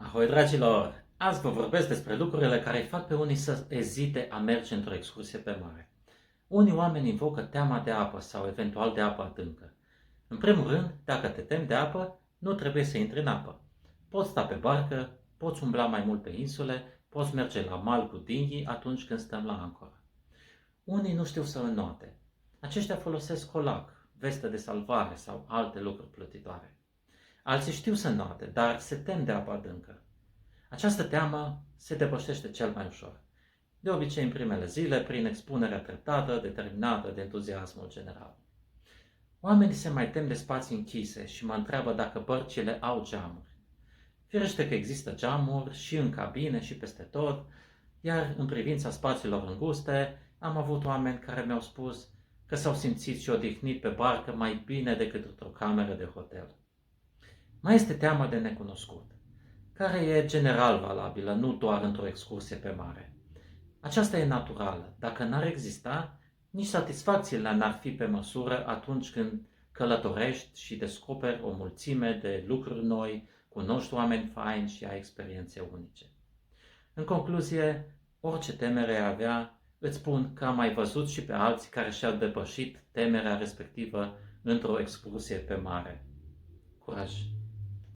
Ahoi, dragilor! Azi vă vorbesc despre lucrurile care îi fac pe unii să ezite a merge într-o excursie pe mare. Unii oameni invocă teama de apă sau eventual de apă adâncă. În primul rând, dacă te temi de apă, nu trebuie să intri în apă. Poți sta pe barcă, poți umbla mai mult pe insule, poți merge la mal cu dinghy atunci când stăm la ancoră. Unii nu știu să înnoate. Aceștia folosesc colac, veste de salvare sau alte lucruri plătitoare. Alții știu să înnoate, dar se tem de apă adâncă. Această teamă se depășește cel mai ușor, de obicei în primele zile, prin expunerea treptată, determinată de entuziasmul general. Oamenii se mai tem de spații închise și mă întreabă dacă bărcile au geamuri. Firește că există geamuri și în cabine și peste tot, iar în privința spațiilor înguste, am avut oameni care mi-au spus că s-au simțit și odihnit pe barcă mai bine decât într-o cameră de hotel. Mai este teama de necunoscut, care e general valabilă, nu doar într-o excursie pe mare. Aceasta e naturală. Dacă n-ar exista, nici satisfacțiile n-ar fi pe măsură atunci când călătorești și descoperi o mulțime de lucruri noi, cunoști oameni faini și ai experiențe unice. În concluzie, orice temere ai avea, îți spun că am mai văzut și pe alții care și-au depășit temerea respectivă într-o excursie pe mare. Curaj!